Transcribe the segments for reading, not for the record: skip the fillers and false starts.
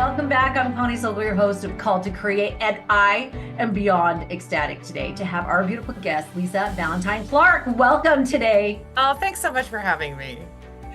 Welcome back. I'm Connie Silva, your host of Call to Create, and I am beyond ecstatic today to have our beautiful guest, Lisa Valentine Clark. Welcome today. Oh, thanks so much for having me.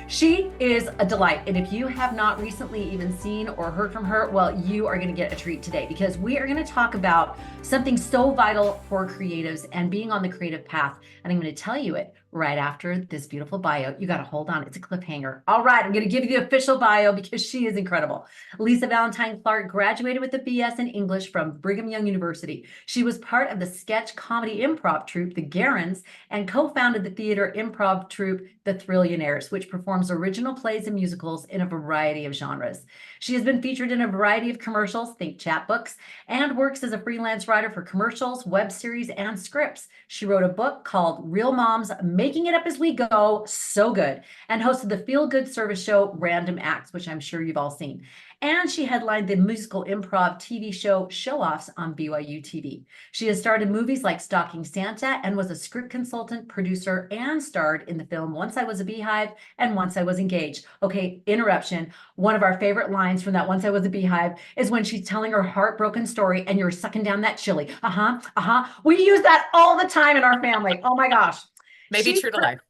She is a delight. And if you have not recently even seen or heard from her, well, you are going to get a treat today because we are going to talk about something so vital for creatives and being on the creative path. And I'm going to tell you it right after this beautiful bio. You got to hold on. It's a cliffhanger. All right. I'm going to give you the official bio because she is incredible. Lisa Valentine Clark graduated with a BS in English from Brigham Young University. She was part of the sketch comedy improv troupe, the Garrens, and co-founded the theater-improv troupe, the Thrillionaires, which performs original plays and musicals in a variety of genres. She has been featured in a variety of commercials, think Chatbooks, and works as a freelance writer for commercials, web series, and scripts. She wrote a book called Real Moms, Making It Up As We Go, so good, and hosted the feel-good service show Random Acts, which I'm sure you've all seen. And she headlined the musical improv TV show Show-Offs on BYUtv. She has starred in movies like Stalking Santa and was a script consultant, producer, and starred in the film Once I Was a Beehive and Once I Was Engaged. Okay, interruption. One of our favorite lines from that Once I Was a Beehive is when she's telling her heartbroken story and you're sucking down that chili. We use that all the time in our family. Oh my gosh. Maybe true to life.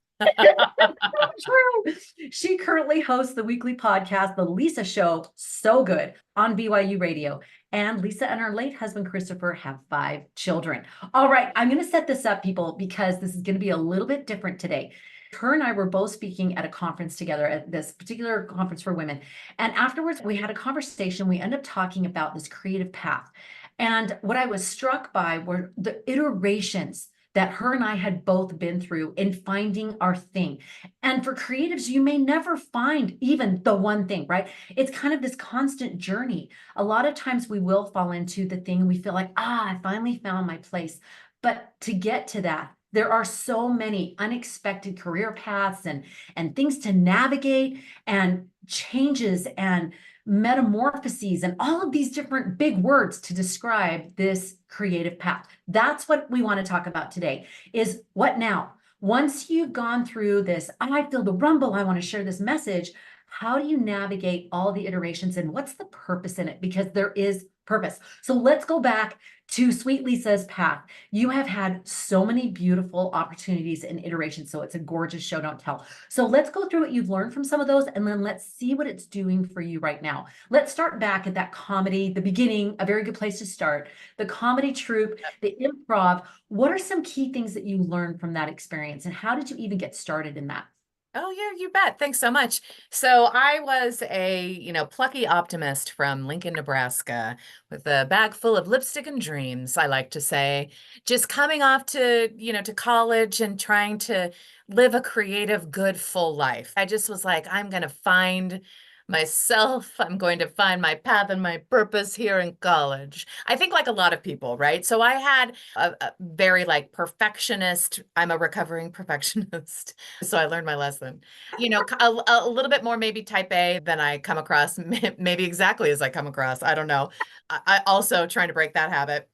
True. She currently hosts the weekly podcast, The Lisa Show, so good, on BYUradio. And Lisa and her late husband, Christopher, have 5 children. All right, I'm going to set this up, people, because this is going to be a little bit different today. Her and I were both speaking at a conference together, at this particular conference for women. And afterwards, we had a conversation. We ended up talking about this creative path. And what I was struck by were the iterations that her and I had both been through in finding our thing. And for creatives, you may never find even the one thing, right? It's kind of this constant journey. A lot of times we will fall into the thing and we feel like, I finally found my place. But to get to that, there are so many unexpected career paths and things to navigate and changes and metamorphoses and all of these different big words to describe this creative path. That's what we want to talk about today is what now? Once you've gone through this, I feel the rumble, I want to share this message. How do you navigate all the iterations and what's the purpose in it? Because there is purpose. So let's go back to Sweet Lisa's path. You have had so many beautiful opportunities and iterations. So it's a gorgeous show, don't tell. So let's go through what you've learned from some of those and then let's see what it's doing for you right now. Let's start back at that comedy, the beginning, a very good place to start. The comedy troupe, the improv. What are some key things that you learned from that experience and how did you even get started in that? Oh, yeah, you bet. Thanks so much. So I was a, plucky optimist from Lincoln, Nebraska, with a bag full of lipstick and dreams, I like to say, just coming off to college and trying to live a creative, good, full life. I just was like, I'm going to find myself. I'm going to find my path and my purpose here in college. I think like a lot of people, right? So I had a very perfectionist. I'm a recovering perfectionist. So I learned my lesson, a little bit more maybe type A than I come across, maybe exactly as I come across. I don't know. I also trying to break that habit.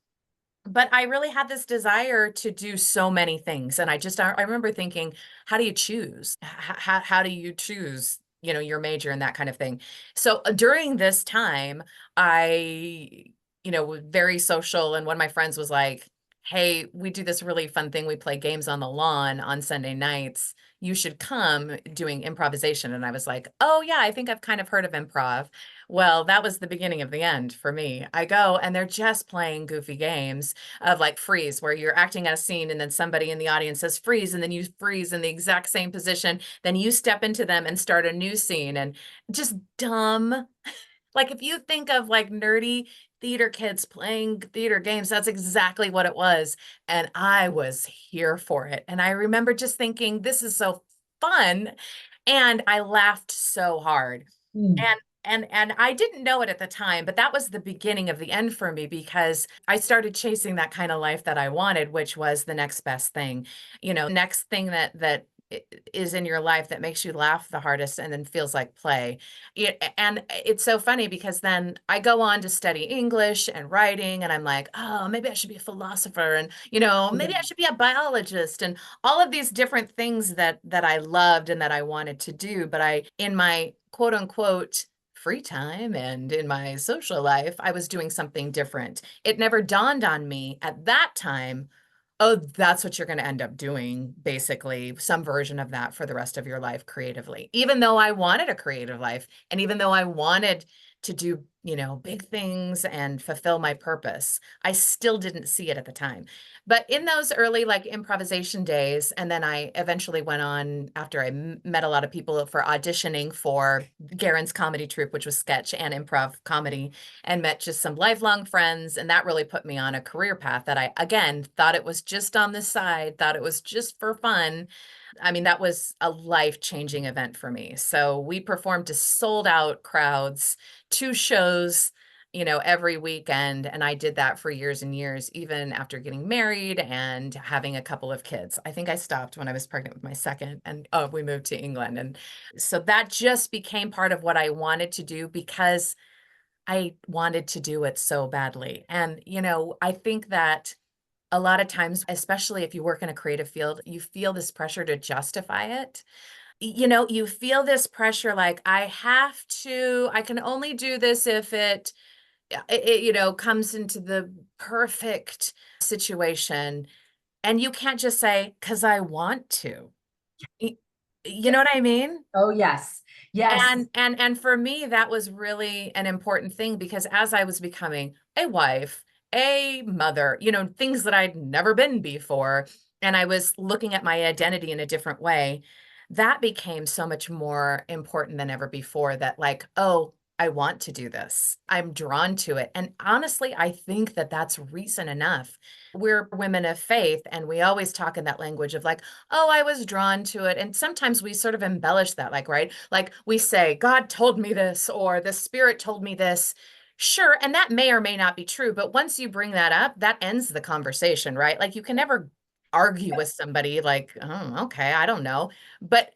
But I really had this desire to do so many things. And I remember thinking, how do you choose? How do you choose, your major and that kind of thing? So during this time, I, was very social. And one of my friends was like, hey, we do this really fun thing. We play games on the lawn on Sunday nights. You should come doing improvisation. And I was like, oh, yeah, I think I've kind of heard of improv. Well, that was the beginning of the end for me. I go and they're just playing goofy games of like freeze, where you're acting out a scene and then somebody in the audience says freeze, and then you freeze in the exact same position. Then you step into them and start a new scene, and just dumb. Like if you think of like nerdy theater kids playing theater games, that's exactly what it was. And I was here for it. And I remember just thinking, this is so fun. And I laughed so hard. And I didn't know it at the time, but that was the beginning of the end for me, because I started chasing that kind of life that I wanted, which was the next best thing, next thing that is in your life that makes you laugh the hardest and then feels like play. And it's so funny because then I go on to study English and writing, and I'm like, oh, maybe I should be a philosopher, and maybe I should be a biologist, and all of these different things that I loved and that I wanted to do. But in my quote unquote free time and in my social life, I was doing something different. It never dawned on me at that time, oh, that's what you're going to end up doing, basically, some version of that for the rest of your life creatively. Even though I wanted a creative life, and even though I wanted to do, big things and fulfill my purpose, I still didn't see it at the time. But in those early like improvisation days, and then I eventually went on after I met a lot of people for auditioning for Garrens comedy troupe, which was sketch and improv comedy, and met just some lifelong friends. And that really put me on a career path that I, again, thought it was just on the side, thought it was just for fun. I mean, that was a life-changing event for me. So we performed to sold out crowds, 2 shows, every weekend. And I did that for years and years, even after getting married and having a couple of kids. I think I stopped when I was pregnant with my second, and we moved to England. And so that just became part of what I wanted to do because I wanted to do it so badly. And, I think that a lot of times, especially if you work in a creative field, you feel this pressure to justify it. You feel this pressure like, I can only do this if it comes into the perfect situation. And you can't just say, because I want to. Y- You know what I mean? Oh, yes. Yes. And for me, that was really an important thing because as I was becoming a wife, a mother, things that I'd never been before, and I was looking at my identity in a different way, that became so much more important than ever before that like, oh, I want to do this. I'm drawn to it. And honestly, I think that that's reason enough. We're women of faith, and we always talk in that language of like, oh, I was drawn to it. And sometimes we sort of embellish that, like, right? Like we say, God told me this, or the spirit told me this. Sure. And that may or may not be true. But once you bring that up, that ends the conversation, right? Like you can never argue with somebody like, oh, okay, I don't know. But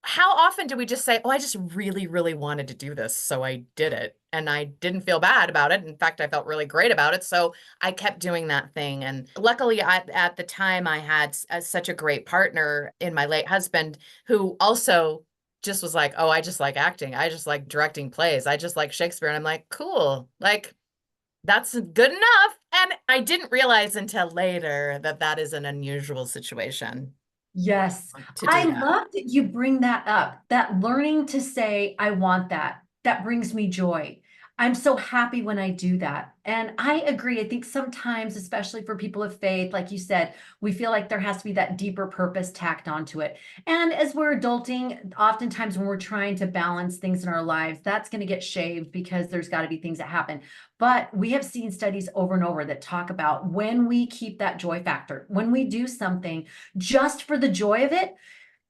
how often do we just say, oh, I just really, really wanted to do this, so I did it. And I didn't feel bad about it. In fact, I felt really great about it. So I kept doing that thing. And luckily, at the time, I had such a great partner in my late husband who also just was like, oh, I just like acting. I just like directing plays. I just like Shakespeare. And I'm like, cool. Like, that's good enough. And I didn't realize until later that that is an unusual situation Yes. to do I that. love that you bring that up, that learning to say, I want that. That brings me joy. I'm so happy when I do that. And I agree. I think sometimes, especially for people of faith, like you said, we feel like there has to be that deeper purpose tacked onto it. And as we're adulting, oftentimes when we're trying to balance things in our lives, that's going to get shaved because there's got to be things that happen. But we have seen studies over and over that talk about when we keep that joy factor, when we do something just for the joy of it,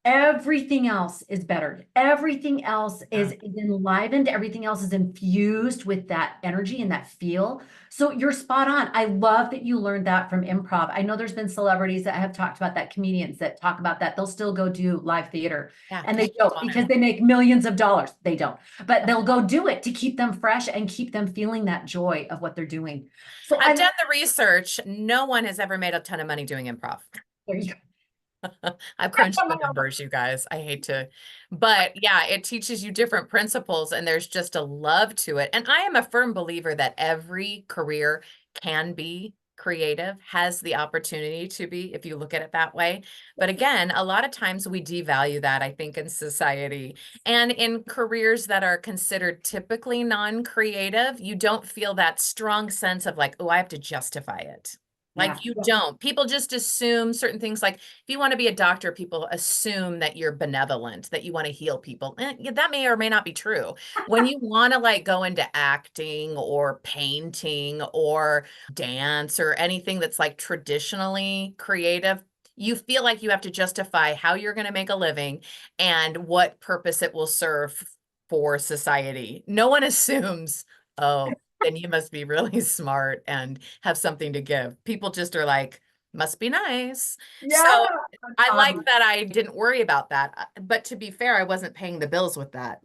everything else is bettered. Everything else is enlivened. Everything else is infused with that energy and that feel. So you're spot on. I love that you learned that from improv. I know there's been celebrities that have talked about that, comedians that talk about that. They'll still go do live theater Yeah, and they joke because they make millions of dollars. They don't, but they'll go do it to keep them fresh and keep them feeling that joy of what they're doing. So I've done the research. No one has ever made a ton of money doing improv. there you I've crunched the numbers, you guys. I hate to, but yeah, it teaches you different principles and there's just a love to it. And I am a firm believer that every career can be creative, has the opportunity to be, if you look at it that way. But again, a lot of times we devalue that, I think, in society. And in careers that are considered typically non-creative, you don't feel that strong sense of like, oh, I have to justify it. Yeah. Like you don't. People just assume certain things. Like if you want to be a doctor, people assume that you're benevolent, that you want to heal people. Yeah, that may or may not be true. When you want to like go into acting or painting or dance or anything that's like traditionally creative, you feel like you have to justify how you're going to make a living and what purpose it will serve for society. No one assumes, oh, then you must be really smart and have something to give. People just are like, must be nice. Yeah. So I like that I didn't worry about that. But to be fair, I wasn't paying the bills with that.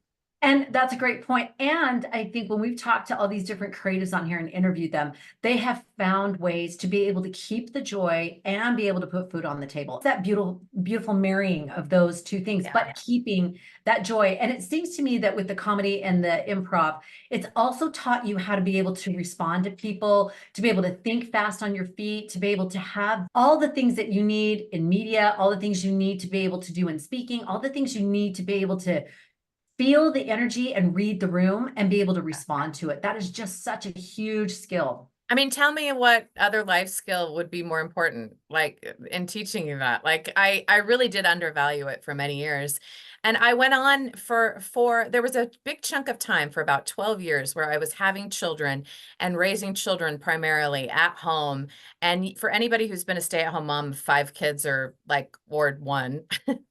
And that's a great point. And I think when we've talked to all these different creatives on here and interviewed them, they have found ways to be able to keep the joy and be able to put food on the table. It's that beautiful, beautiful marrying of those two things, but keeping that joy. And it seems to me that with the comedy and the improv, it's also taught you how to be able to respond to people, to be able to think fast on your feet, to be able to have all the things that you need in media, all the things you need to be able to do in speaking, all the things you need to be able to feel the energy and read the room and be able to respond to it. That is just such a huge skill. I mean, tell me what other life skill would be more important, like in teaching you that. Like I really did undervalue it for many years. And I went on for there was a big chunk of time for about 12 years where I was having children and raising children primarily at home. And for anybody who's been a stay-at-home mom of 5 kids or like Ward 1,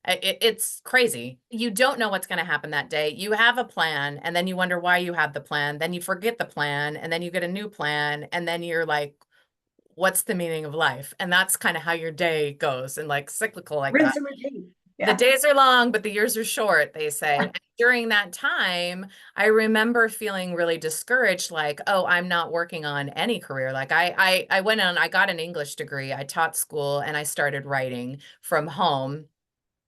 it's crazy. You don't know what's going to happen that day. You have a plan, and then you wonder why you have the plan. Then you forget the plan, and then you get a new plan, and then you're like, what's the meaning of life? And that's kind of how your day goes, and like cyclical like that. Rinse and repeat. The Yeah. days are long, but the years are short, they say. And during that time, I remember feeling really discouraged, like, oh, I'm not working on any career. Like I went on, I got an English degree, I taught school, and I started writing from home.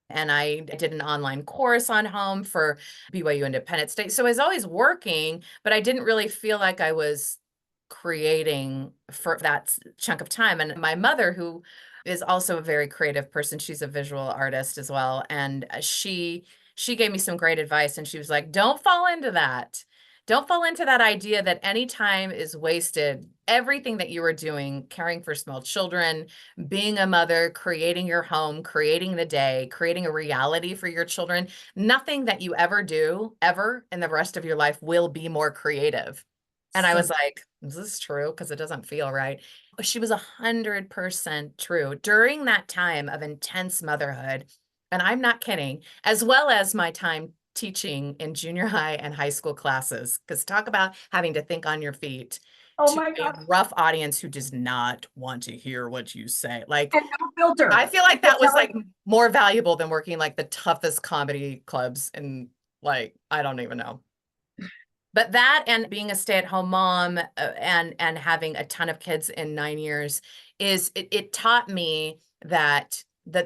And I did an online course on home for BYU Independent State. So I was always working, but I didn't really feel like I was creating for that chunk of time. And my mother, who is also a very creative person, she's a visual artist as well. And she gave me some great advice, and she was like, don't fall into that. Don't fall into that idea that any time is wasted. Everything that you are doing, caring for small children, being a mother, creating your home, creating the day, creating a reality for your children, nothing that you ever do, ever in the rest of your life will be more creative. And I was like, is this true? Because it doesn't feel right. She was 100% true. During that time of intense motherhood, and I'm not kidding, as well as my time teaching in junior high and high school classes, because talk about having to think on your feet Oh to my a God. rough audience who does not want to hear what you say. Like, And no filter. I feel like You're that was like telling- more valuable than working like the toughest comedy clubs in, like, I don't even know. But that and being a stay-at-home mom and having a ton of kids in 9 years it taught me that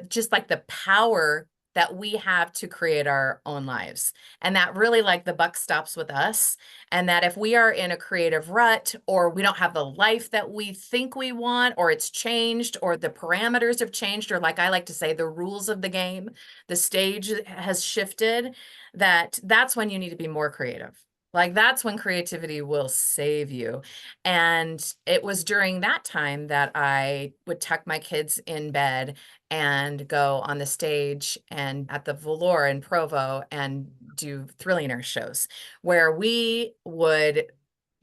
just like the power that we have to create our own lives, and that really like the buck stops with us, and that if we are in a creative rut, or we don't have the life that we think we want, or it's changed, or the parameters have changed, or like I like to say, the rules of the game, the stage has shifted, that's when you need to be more creative. Like that's when creativity will save you. And it was during that time that I would tuck my kids in bed and go on the stage and at the Velour in Provo and do Thrillionaires shows where we would,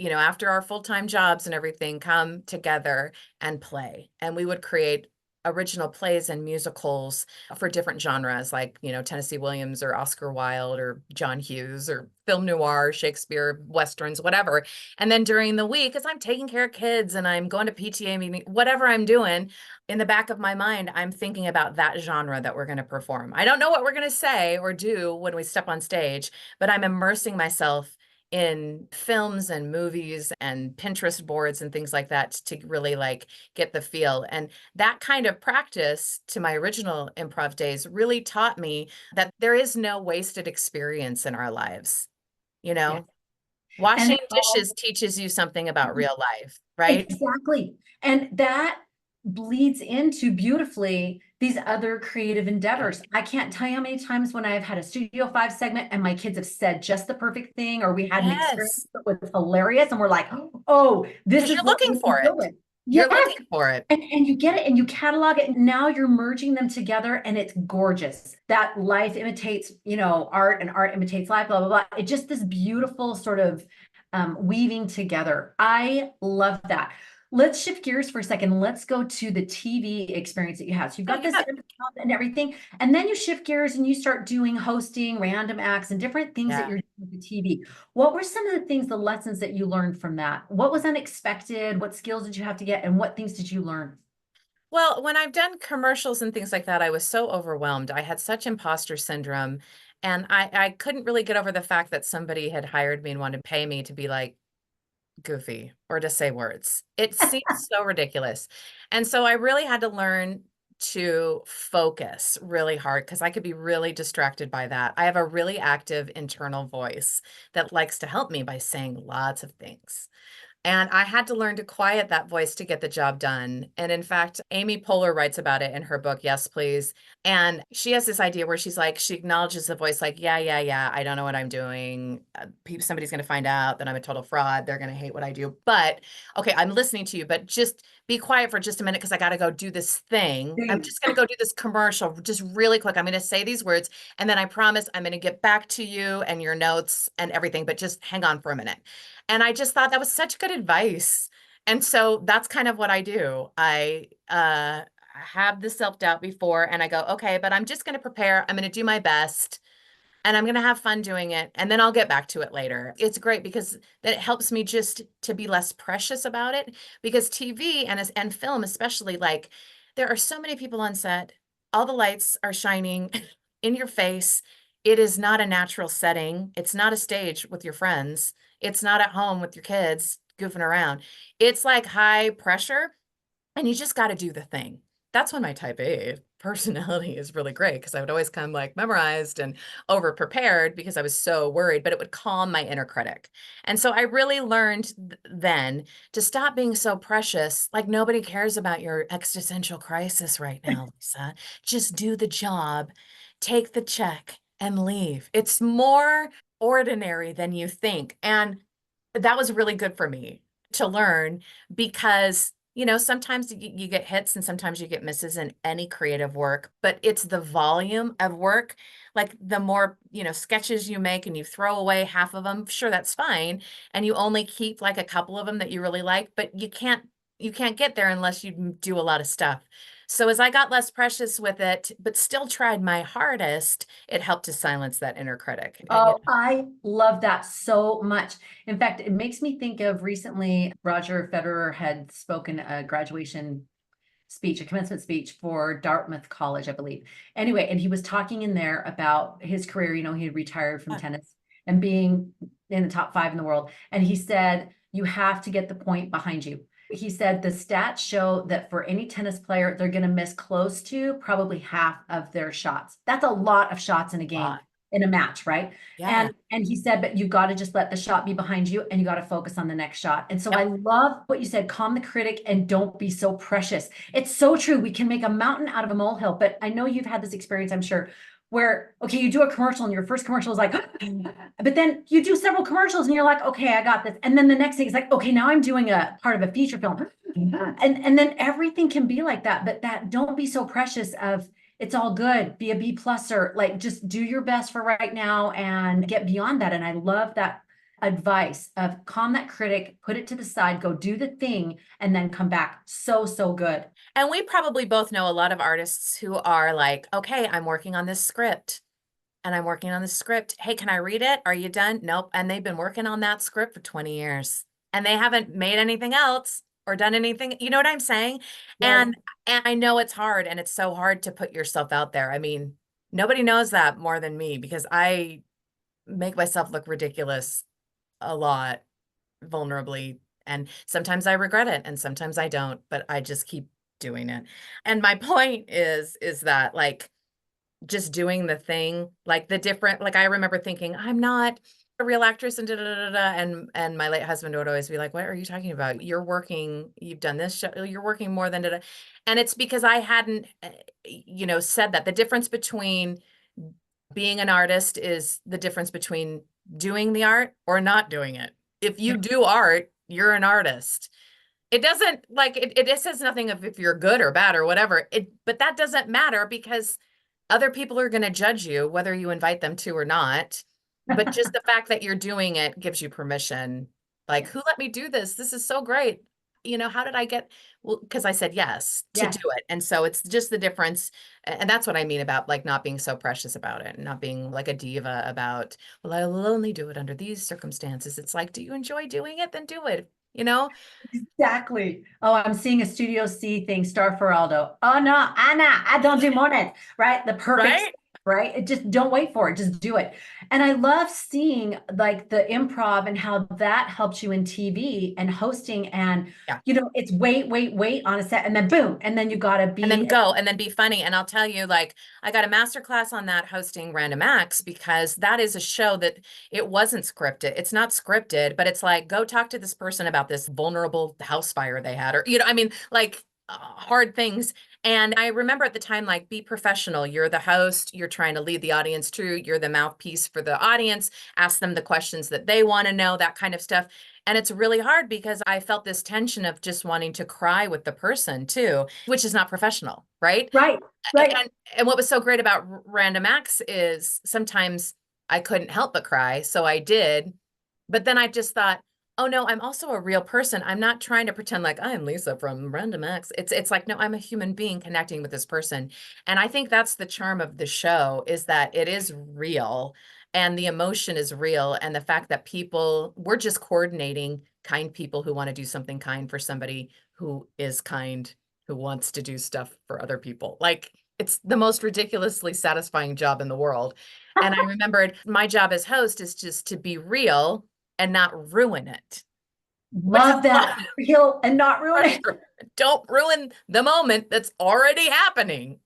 after our full-time jobs and everything, come together and play. And we would create original plays and musicals for different genres, like, Tennessee Williams or Oscar Wilde or John Hughes or film noir, Shakespeare, Westerns, whatever. And then during the week, as I'm taking care of kids and I'm going to PTA meeting, whatever I'm doing, in the back of my mind, I'm thinking about that genre that we're going to perform. I don't know what we're going to say or do when we step on stage, but I'm immersing myself in films and movies and Pinterest boards and things like that to really like get the feel. And that kind of practice to my original improv days really taught me that there is no wasted experience in our lives. Yeah. Washing And dishes teaches you something about real life, right? exactly. And that bleeds into beautifully these other creative endeavors. I can't tell you how many times when I've had a Studio 5 segment and my kids have said just the perfect thing, or we had an experience Yes, that was hilarious, and we're like, oh, this because is you're what looking we're for it. doing. You're Yes. looking for it. And you get it and you catalog it. And now you're merging them together and it's gorgeous. That life imitates, art, and art imitates life, blah, blah, blah. It's just this beautiful sort of weaving together. I love that. Let's shift gears for a second. Let's go to the TV experience that you have. So you've got this and everything, and then you shift gears and you start doing hosting, random acts, and different things that you're doing with the TV. What were some of the things, the lessons that you learned from that? What was unexpected? What skills did you have to get? And what things did you learn? Well, when I've done commercials and things like that, I was so overwhelmed. I had such imposter syndrome. And I couldn't really get over the fact that somebody had hired me and wanted to pay me to be like goofy or to say words. It seems so ridiculous. And so I really had to learn to focus really hard because I could be really distracted by that. I have a really active internal voice that likes to help me by saying lots of things. And I had to learn to quiet that voice to get the job done. And in fact, Amy Poehler writes about it in her book, Yes, Please. And she has this idea where she's like, she acknowledges the voice, like, yeah, I don't know what I'm doing. Somebody's going to find out that I'm a total fraud. They're going to hate what I do. But okay, I'm listening to you, but just be quiet for just a minute because I got to go do this thing. I'm just going to go do this commercial just really quick. I'm going to say these words. And then I promise I'm going to get back to you and your notes and everything, but just hang on for a minute. And I just thought that was such good advice. And so that's kind of what I do. I have the self-doubt before and I go, okay, but I'm just going to prepare. I'm going to do my best and I'm going to have fun doing it. And then I'll get back to it later. It's great because that helps me just to be less precious about it because TV and film, especially, like there are so many people on set. All the lights are shining in your face. It is not a natural setting. It's not a stage with your friends. It's not at home with your kids goofing around. It's like high pressure and you just got to do the thing. That's when my type A personality is really great because I would always come like memorized and over prepared because I was so worried, but it would calm my inner critic. And so I really learned then to stop being so precious. Like nobody cares about your existential crisis right now, Lisa. Just do the job, take the check and leave. It's more ordinary than you think. And that was really good for me to learn because sometimes you get hits and sometimes you get misses in any creative work, but it's the volume of work. Like the more, sketches you make and you throw away half of them, sure, that's fine. And you only keep like a couple of them that you really like, but you can't get there unless you do a lot of stuff. So as I got less precious with it, but still tried my hardest, it helped to silence that inner critic. Oh, I love that so much. In fact, it makes me think of recently Roger Federer had spoken a graduation speech, a commencement speech for Dartmouth College, I believe. Anyway, and he was talking in there about his career. He had retired from tennis and being in the top 5 in the world. And he said, you have to get the point behind you. He said the stats show that for any tennis player, they're going to miss close to probably half of their shots. That's a lot of shots in a game, in a match, right? Yeah. And he said, but you got to just let the shot be behind you and you got to focus on the next shot. And so I love what you said, calm the critic and don't be so precious. It's so true. We can make a mountain out of a molehill, but I know you've had this experience, I'm sure, where, okay, you do a commercial and your first commercial is like, but then you do several commercials and you're like, okay, I got this. And then the next thing is like, okay, now I'm doing a part of a feature film. And then everything can be like that, but that don't be so precious of, it's all good. Be a B pluser. Like just do your best for right now and get beyond that. And I love that advice of calm that critic, put it to the side, go do the thing, and then come back. So good. And we probably both know a lot of artists who are like, okay, I'm working on this script and I'm working on this script. Hey, can I read it? Are you done? Nope. And they've been working on that script for 20 years and they haven't made anything else or done anything. You know what I'm saying? Yes. And I know it's hard and it's so hard to put yourself out there. I mean, nobody knows that more than me because I make myself look ridiculous a lot, vulnerably. And sometimes I regret it and sometimes I don't, but I just keep doing it. And my point is that like just doing the thing, like the different, like I remember thinking, I'm not a real actress and da da da da. And my late husband would always be like, what are you talking about? You're working, you've done this show, you're working more than da da. And it's because I hadn't, said that the difference between being an artist is the difference between doing the art or not doing it. If you do art, you're an artist. It doesn't like it says nothing of if you're good or bad or whatever. But that doesn't matter because other people are going to judge you whether you invite them to or not. But just the fact that you're doing it gives you permission. Like, who let me do this? This is so great. How did I get, well, because I said yes to do it. And so it's just the difference. And that's what I mean about like not being so precious about it and not being like a diva about, well, I will only do it under these circumstances. It's like, do you enjoy doing it? Then do it, Exactly. Oh, I'm seeing a Studio C thing, Star Feraldo. Oh no, Anna, I don't do mornings, right? The perfect Right? right? It just don't wait for it, just do it. And I love seeing like the improv and how that helps you in TV and hosting and Yeah. it's wait on a set and then boom, and then you gotta And then be go and then be funny. And I'll tell you, like, I got a master class on that hosting Random Acts because that is a show that it wasn't scripted. It's not scripted, but it's like, go talk to this person about this vulnerable house fire they had, or, I mean, like hard things. And I remember at the time, like, be professional. You're the host, you're trying to lead the audience through, you're the mouthpiece for the audience, ask them the questions that they want to know, that kind of stuff. And it's really hard because I felt this tension of just wanting to cry with the person too, which is not professional, right? right, right. And what was so great about Random Acts is sometimes I couldn't help but cry, so I did. But then I just thought, oh no, I'm also a real person. I'm not trying to pretend like I'm Lisa from Random Acts. It's like, no, I'm a human being connecting with this person. And I think that's the charm of the show, is that it is real and the emotion is real. And the fact that we're just coordinating kind people who want to do something kind for somebody who is kind, who wants to do stuff for other people. Like, it's the most ridiculously satisfying job in the world. And I remembered my job as host is just to be real and not ruin it. Which is Love that. Heal and not ruin it. don't ruin the moment that's already happening.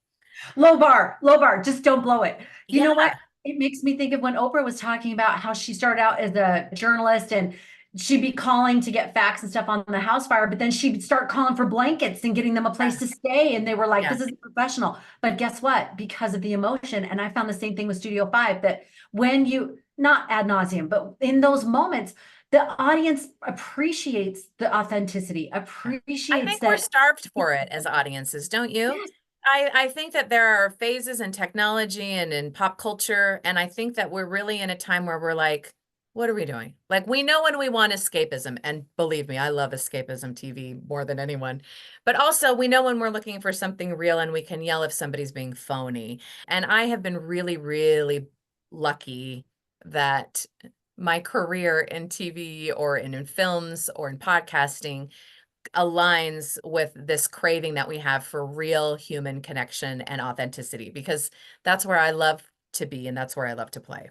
Low bar, low bar. Just don't blow it. You know Yeah. what? It makes me think of when Oprah was talking about how she started out as a journalist and she'd be calling to get facts and stuff on the house fire, but then she'd start calling for blankets and getting them a place to stay. And they were like, Yeah. this is professional. But guess what? Because of the emotion, and I found the same thing with Studio 5, that when you, not ad nauseum, but in those moments, the audience appreciates the authenticity, I appreciates think we're that. starved for it as audiences, don't you? Yes. I think that there are phases in technology and in pop culture, and I think that we're really in a time where we're like, what are we doing? Like, we know when we want escapism, and believe me, I love escapism TV more than anyone. But also, we know when we're looking for something real and we can yell if somebody's being phony. And I have been really, really lucky that my career in TV or in films or in podcasting aligns with this craving that we have for real human connection and authenticity, because that's where I love to be and that's where I love to play.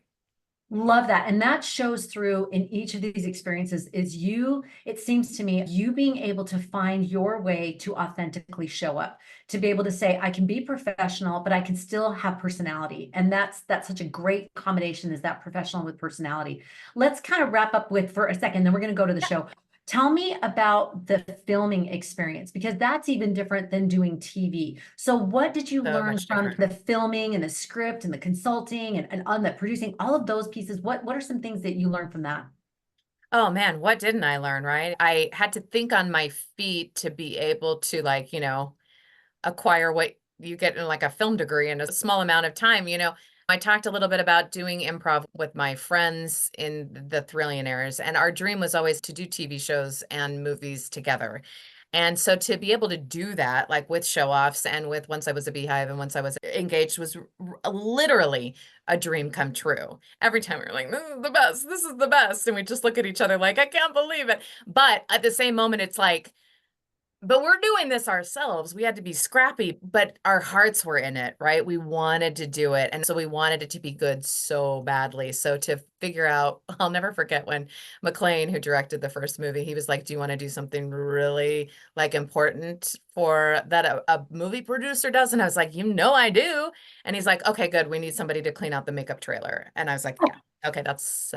Love that. And that shows through in each of these experiences is you, it seems to me, you being able to find your way to authentically show up, to be able to say, I can be professional, but I can still have personality. And that's such a great combination, is that professional with personality. Let's kind of wrap up with for a second, then we're going to go to the show. Tell me about the filming experience, because that's even different than doing TV. So what did you So learn much from different. the filming and the script and the consulting and on the producing, all of those pieces? What are some things that you learned from that? Oh man, what didn't I learn, right? I had to think on my feet to be able to, like, acquire what you get in like a film degree in a small amount of time. I talked a little bit about doing improv with my friends in the Thrillionaires, and our dream was always to do TV shows and movies together. And so to be able to do that, like with show offs and with Once I Was a Beehive and Once I Was Engaged, was literally a dream come true. Every time we were like, this is the best, this is the best. And we just look at each other like, I can't believe it. But at the same moment, it's like, but we're doing this ourselves. We had to be scrappy, but our hearts were in it, right? We wanted to do it. And so we wanted it to be good so badly. So to figure out, I'll never forget when McLean, who directed the first movie, he was like, do you want to do something really like important for that a movie producer does? And I was like, I do. And he's like, okay, good. We need somebody to clean out the makeup trailer. And I was like, yeah. Okay,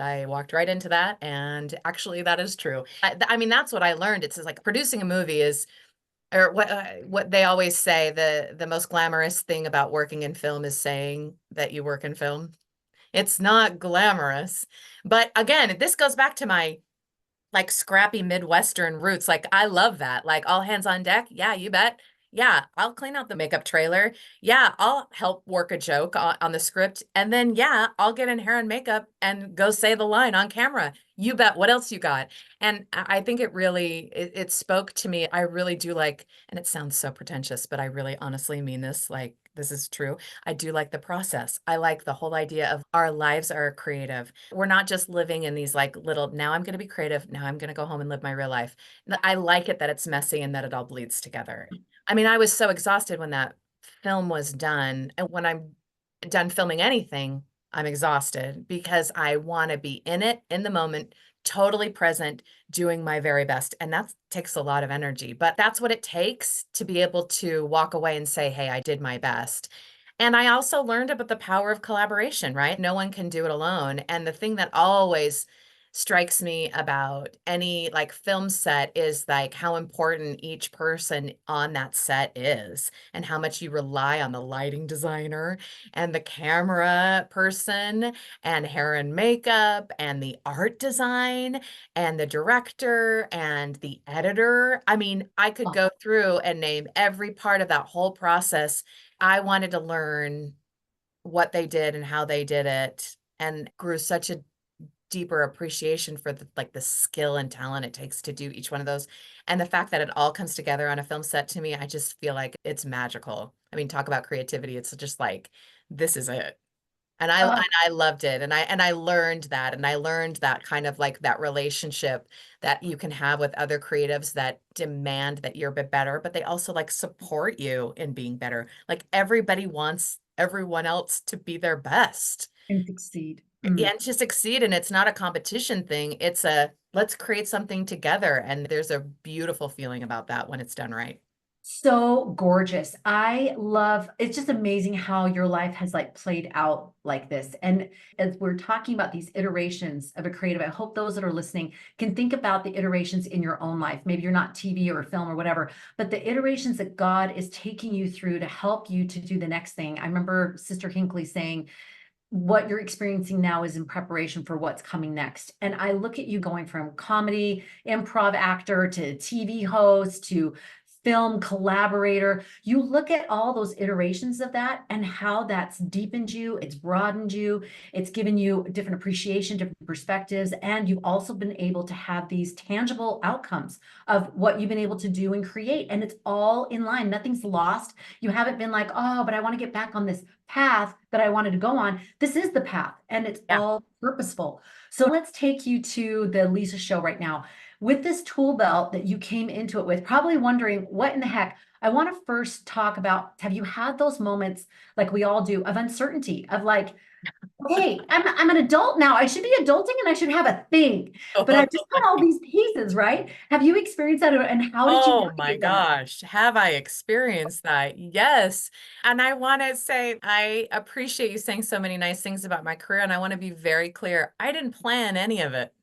I walked right into that. And actually, that is true. I mean, that's what I learned. It's just like producing a movie is, or what they always say, the most glamorous thing about working in film is saying that you work in film. It's not glamorous. But again, this goes back to my like scrappy Midwestern roots. Like, I love that. Like, all hands on deck. Yeah, you bet. Yeah, I'll clean out the makeup trailer. Yeah, I'll help work a joke on the script. And then, yeah, I'll get in hair and makeup and go say the line on camera. You bet. What else you got? And I think it spoke to me. I really do like, and it sounds so pretentious, but I really honestly mean this. Like, this is true. I do like the process. I like the whole idea of our lives are creative. We're not just living in these like little, now I'm going to be creative. Now I'm going to go home and live my real life. I like it that it's messy and that it all bleeds together. I mean, I was so exhausted when that film was done. And when I'm done filming anything, I'm exhausted because I want to be in it, in the moment, totally present, doing my very best. And that takes a lot of energy, but that's what it takes to be able to walk away and say, hey, I did my best. And I also learned about the power of collaboration, right? No one can do it alone. And the thing that always strikes me about any like film set is like how important each person on that set is and how much you rely on the lighting designer and the camera person and hair and makeup and the art design and the director and the editor. I mean, I could Oh, go through and name every part of that whole process. I wanted to learn what they did and how they did it, and grew such a deeper appreciation for the like the skill and talent it takes to do each one of those. And the fact that it all comes together on a film set, to me, I just feel like it's magical. I mean, talk about creativity. It's just like, this is it. And oh, I loved it. And I learned that. And I learned that kind of like that relationship that you can have with other creatives that demand that you're a bit better, but they also like support you in being better. Like everybody wants everyone else to be their best. and succeed. Yeah, and to succeed. And it's not a competition thing. It's a let's create something together. And there's a beautiful feeling about that when it's done right. So gorgeous. I love, it's just amazing how your life has like played out like this. And as we're talking about these iterations of a creative, I hope those that are listening can think about the iterations in your own life. Maybe you're not TV or film or whatever, but the iterations that God is taking you through to help you to do the next thing. I remember Sister Hinckley saying, what you're experiencing now is in preparation for what's coming next. And I look at you going from comedy, improv actor to TV host to film collaborator. You look at all those iterations of that and how that's deepened you, it's broadened you, it's given you different appreciation, different perspectives, and you've also been able to have these tangible outcomes of what you've been able to do and create. And it's all in line, nothing's lost. You haven't been like, oh, but I want to get back on this path that I wanted to go on. This is the path and it's Yeah. all purposeful. So let's take you to the Lisa show right now. With this tool belt that you came into it with, probably wondering what in the heck. I want to first talk about, have you had those moments like we all do of uncertainty, of like, hey, I'm an adult now. I should be adulting and I should have a thing. But I've just got all these pieces, right? Have you experienced that and how did you Oh my navigate that? gosh, have I experienced that? Yes. And I want to say, I appreciate you saying so many nice things about my career. And I want to be very clear. I didn't plan any of it.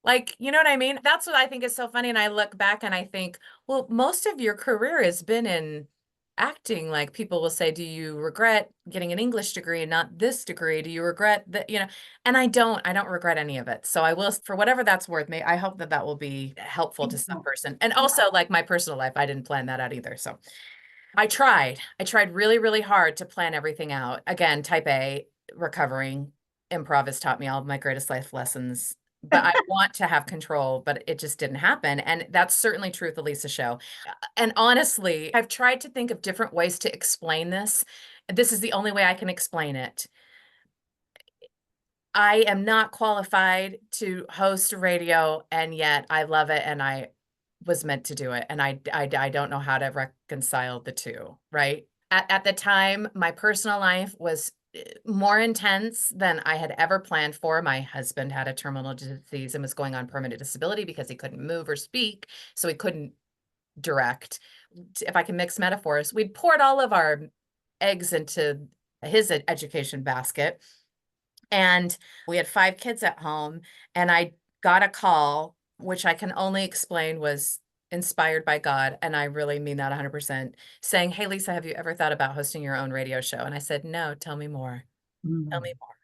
Like, you know what I mean? That's what I think is so funny. And I look back and I think, well, most of your career has been in acting. Like people will say, do you regret getting an English degree and not this degree? Do you regret that, and I don't regret any of it. So I will, for whatever that's worth, I hope that that will be helpful to some person. And Yeah. also like my personal life, I didn't plan that out either. So I tried really, really hard to plan everything out. Again, type A, recovering. Improv has taught me all of my greatest life lessons, but I want to have control, but it just didn't happen. And that's certainly true with the Lisa show. And honestly, I've tried to think of different ways to explain this. This is the only way I can explain it. I am not qualified to host radio, and yet I love it and I was meant to do it. And I don't know how to reconcile the two, right? At the time, my personal life was more intense than I had ever planned for. My husband had a terminal disease and was going on permanent disability because he couldn't move or speak, so he couldn't direct. If I can mix metaphors, we'd poured all of our eggs into his education basket. And we had 5 kids at home, and I got a call, which I can only explain was inspired by God, and I really mean that 100%, saying, "Hey, Lisa, have you ever thought about hosting your own radio show?" And I said, "No, tell me more. Tell me Mm. more."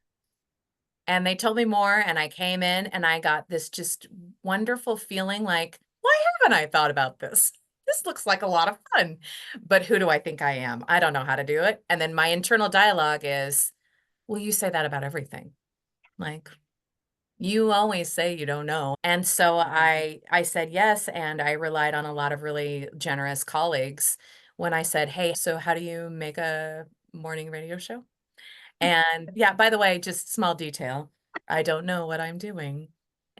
And they told me more, and I came in and I got this just wonderful feeling like, why haven't I thought about this? This looks like a lot of fun. But who do I think I am? I don't know how to do it. And then my internal dialogue is, well, you say that about everything. Like, you always say you don't know. And so I said yes, and I relied on a lot of really generous colleagues when I said, "Hey, so how do you make a morning radio show?" And yeah, by the way, just small detail, I don't know what I'm doing.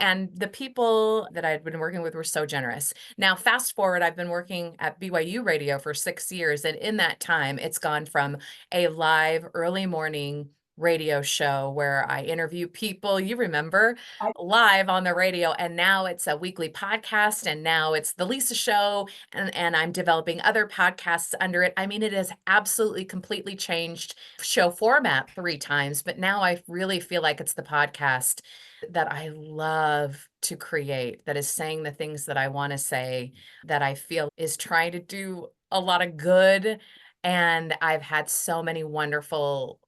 And the people that I'd been working with were so generous. Now, fast forward, I've been working at BYUradio for 6 years. And in that time, it's gone from a live early morning radio show where I interview people, you remember, live on the radio. And now it's a weekly podcast. And now it's the Lisa Show. And I'm developing other podcasts under it. I mean, it has absolutely completely changed show format 3 times. But now I really feel like it's the podcast that I love to create, that is saying the things that I want to say, that I feel is trying to do a lot of good. And I've had so many wonderful,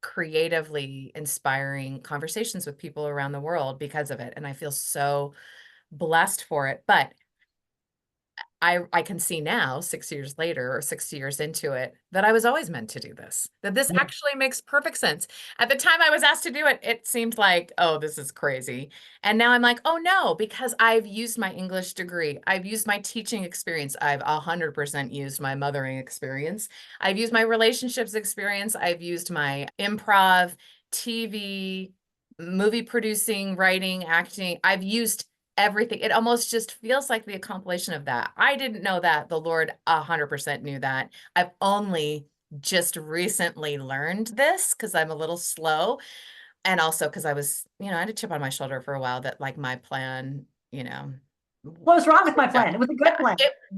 creatively inspiring conversations with people around the world because of it. And I feel so blessed for it. But I can see now, 6 years later or 6 years into it, that I was always meant to do this, that this Yeah. actually makes perfect sense. At the time I was asked to do it, it seemed like, oh, this is crazy. And now I'm like, oh no, because I've used my English degree. I've used my teaching experience. I've 100% used my mothering experience. I've used my relationships experience. I've used my improv, TV, movie producing, writing, acting. I've used everything. It almost just feels like the compilation of that. I didn't know that. The Lord 100% knew that. I've only just recently learned this because I'm a little slow. And also because I was, I had a chip on my shoulder for a while that like my plan, What was wrong with my plan? It was a good plan.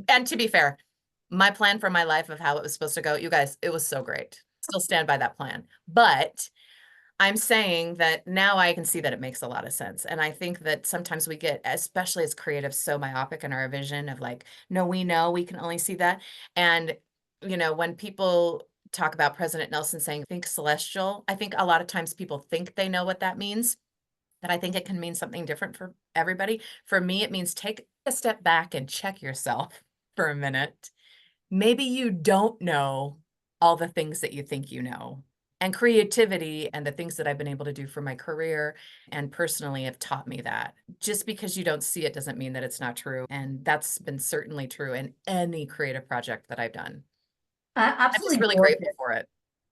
and to be fair, my plan for my life of how it was supposed to go, you guys, it was so great. Still stand by that plan. But I'm saying that now I can see that it makes a lot of sense. And I think that sometimes we get, especially as creatives, so myopic in our vision of like, no, we know we can only see that. And, when people talk about President Nelson saying, think celestial, I think a lot of times people think they know what that means. But I think it can mean something different for everybody. For me, it means take a step back and check yourself for a minute. Maybe you don't know all the things that you think you know. And creativity and the things that I've been able to do for my career and personally have taught me that. Just because you don't see it doesn't mean that it's not true. And that's been certainly true in any creative project that I've done. I'm just Absolutely really gorgeous. grateful for it.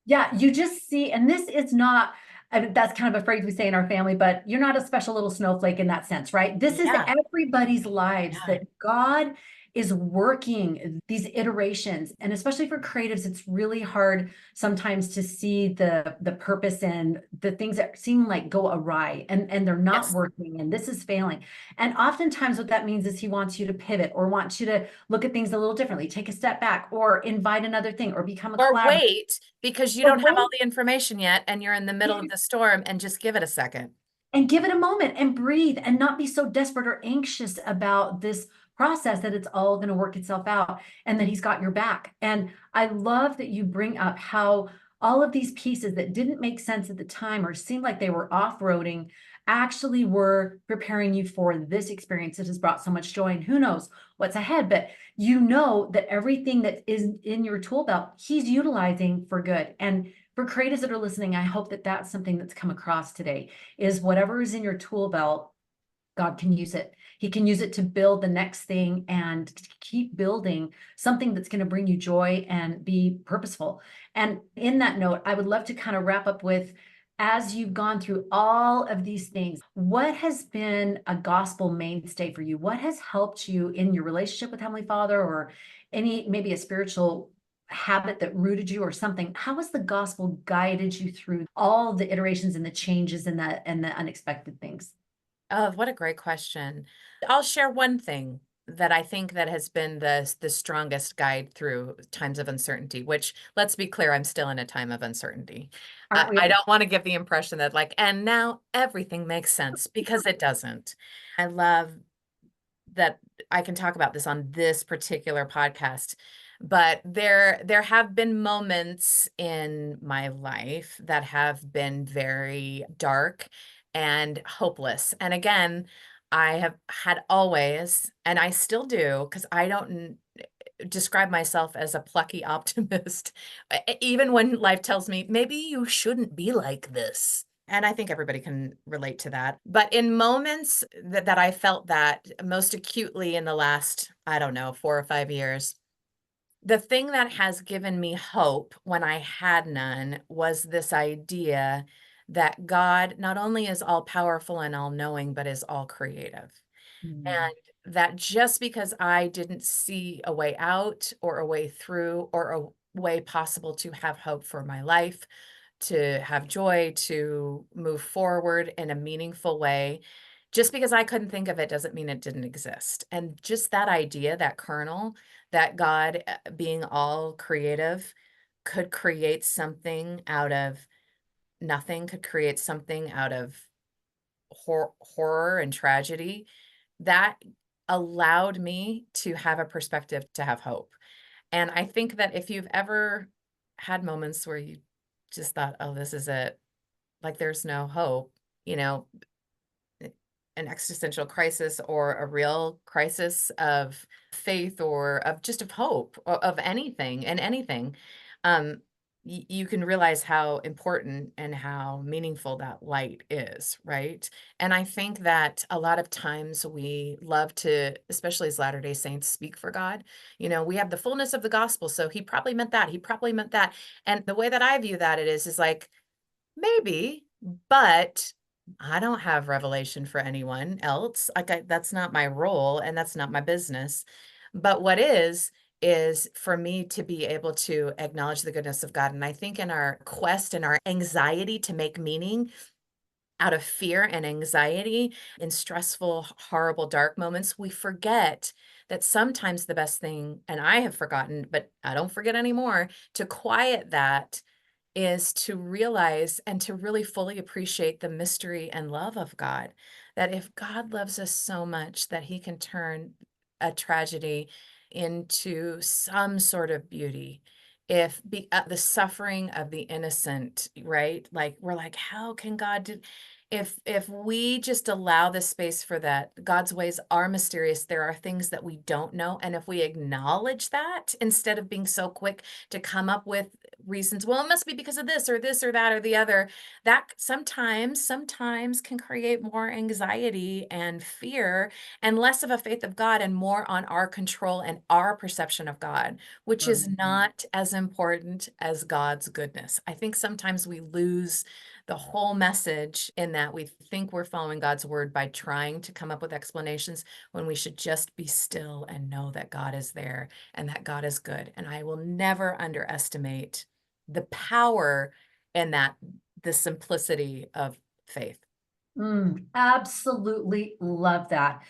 Yeah, you just see, and this is not, I mean, that's kind of a phrase we say in our family, but you're not a special little snowflake in that sense, right? This is Yeah, everybody's lives yeah. that God is working these iterations. And especially for creatives, it's really hard sometimes to see the purpose and the things that seem like go awry and they're not Yes. working and this is failing. And oftentimes what that means is he wants you to pivot or wants you to look at things a little differently, take a step back or invite another thing or become a Or collaborator. wait because you Or don't have all wait the information yet and you're in the middle of the storm and just give it a second. and give it a moment and breathe and not be so desperate or anxious about this process that it's all going to work itself out and that he's got your back. And I love that you bring up how all of these pieces that didn't make sense at the time or seemed like they were off-roading actually were preparing you for this experience that has brought so much joy. And who knows what's ahead, but you know that everything that is in your tool belt, he's utilizing for good. And for creatives that are listening, I hope that that's something that's come across today is whatever is in your tool belt, God can use it. He can use it to build the next thing and keep building something that's going to bring you joy and be purposeful. And in that note, I would love to kind of wrap up with, as you've gone through all of these things, what has been a gospel mainstay for you? What has helped you in your relationship with Heavenly Father or maybe a spiritual habit that rooted you or something? How has the gospel guided you through all the iterations and the changes and the unexpected things? Oh, what a great question. I'll share one thing that I think that has been the strongest guide through times of uncertainty, which let's be clear, I'm still in a time of uncertainty. Aren't we I all? don't want to give the impression that like, and now everything makes sense because it doesn't. I love that I can talk about this on this particular podcast, but there have been moments in my life that have been very dark and hopeless. And again, I have had always, and I still do, because I don't describe myself as a plucky optimist, even when life tells me maybe you shouldn't be like this. And I think everybody can relate to that. But in moments that I felt that most acutely in the last, I don't know, 4 or 5 years, the thing that has given me hope when I had none was this idea that God not only is all powerful and all knowing, but is all creative. Mm. And that just because I didn't see a way out or a way through or a way possible to have hope for my life, to have joy, to move forward in a meaningful way, just because I couldn't think of it doesn't mean it didn't exist. And just that idea, that kernel, that God, being all creative, could create something out of nothing, could create something out of horror and tragedy, that allowed me to have a perspective, to have hope. And I think that if you've ever had moments where you just thought, "Oh, this is it," like there's no hope, you know, an existential crisis or a real crisis of faith or of just of hope of anything and anything, um, you can realize how important and how meaningful that light is, right? And I think that a lot of times we love to, especially as Latter-day Saints, speak for God. We have the fullness of the gospel, so he probably meant that. He probably meant that. And the way that I view that it is like, maybe, but I don't have revelation for anyone else. Like that's not my role and that's not my business. But what is for me to be able to acknowledge the goodness of God. And I think in our quest and our anxiety to make meaning out of fear and anxiety in stressful, horrible, dark moments, we forget that sometimes the best thing, and I have forgotten, but I don't forget anymore, to quiet that is to realize and to really fully appreciate the mystery and love of God. That if God loves us so much that he can turn a tragedy into some sort of beauty. If the suffering of the innocent, right? Like we're like, how can God do? If we just allow the space for that, God's ways are mysterious. There are things that we don't know, and if we acknowledge that instead of being so quick to come up with reasons, well, it must be because of this or that or the other, that sometimes can create more anxiety and fear and less of a faith of God and more on our control and our perception of God, which is not as important as God's goodness. I think sometimes we lose the whole message in that we think we're following God's word by trying to come up with explanations when we should just be still and know that God is there and that God is good. And I will never underestimate the power in that, the simplicity of faith. Absolutely love that.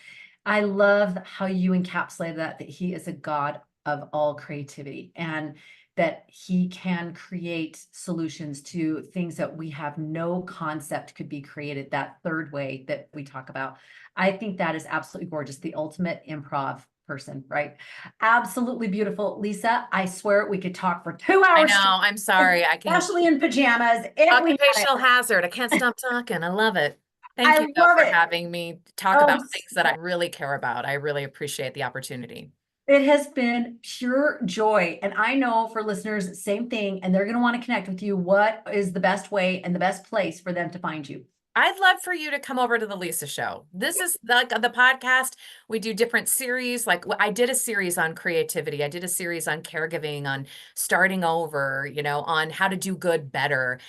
I love how you encapsulate that he is a God of all creativity and that he can create solutions to things that we have no concept could be created, that third way that we talk about. I think that is absolutely gorgeous. The ultimate improv person, right? Absolutely beautiful. Lisa, I swear we could talk for 2 hours, I know. I'm sorry. I can't. especially in pajamas, if we had Occupational it. hazard. I can't stop talking. I love it. Thank I you, though, love for it. having me talk Oh, about things that I really care about. I really appreciate the opportunity. it has been pure joy. And I know for listeners, same thing, and they're going to want to connect with you. What is the best way and the best place for them to find you? I'd love for you to come over to the Lisa Show. This is the podcast. We do different series. Like I did a series on creativity. I did a series on caregiving, on starting over, on how to do good better,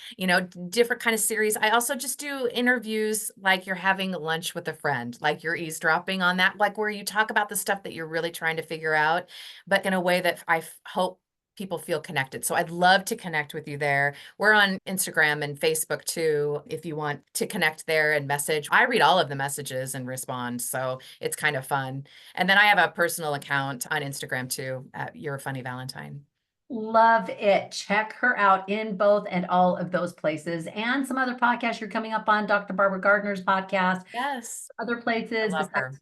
different kind of series. I also just do interviews like you're having lunch with a friend, like you're eavesdropping on that, like where you talk about the stuff that you're really trying to figure out, but in a way that I hope people feel connected. So I'd love to connect with you there. We're on Instagram and Facebook too, if you want to connect there and message. I read all of the messages and respond, so it's kind of fun. And then I have a personal account on Instagram too, at You're a Funny Valentine. Love it. Check her out in both and all of those places and some other podcasts you're coming up on, Dr. Barbara Gardner's podcast, Yes, other I places. love her.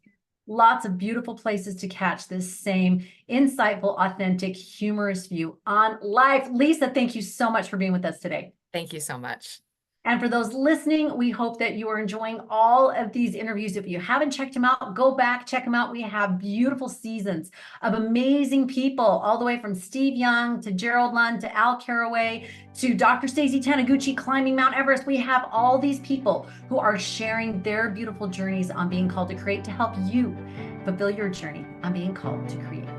Lots of beautiful places to catch this same insightful, authentic, humorous view on life. Lisa, thank you so much for being with us today. Thank you so much. And for those listening, we hope that you are enjoying all of these interviews. If you haven't checked them out, go back, check them out. We have beautiful seasons of amazing people, all the way from Steve Young to Gerald Lund to Al Caraway to Dr. Stacey Taniguchi climbing Mount Everest. We have all these people who are sharing their beautiful journeys on being called to create to help you fulfill your journey on being called to create.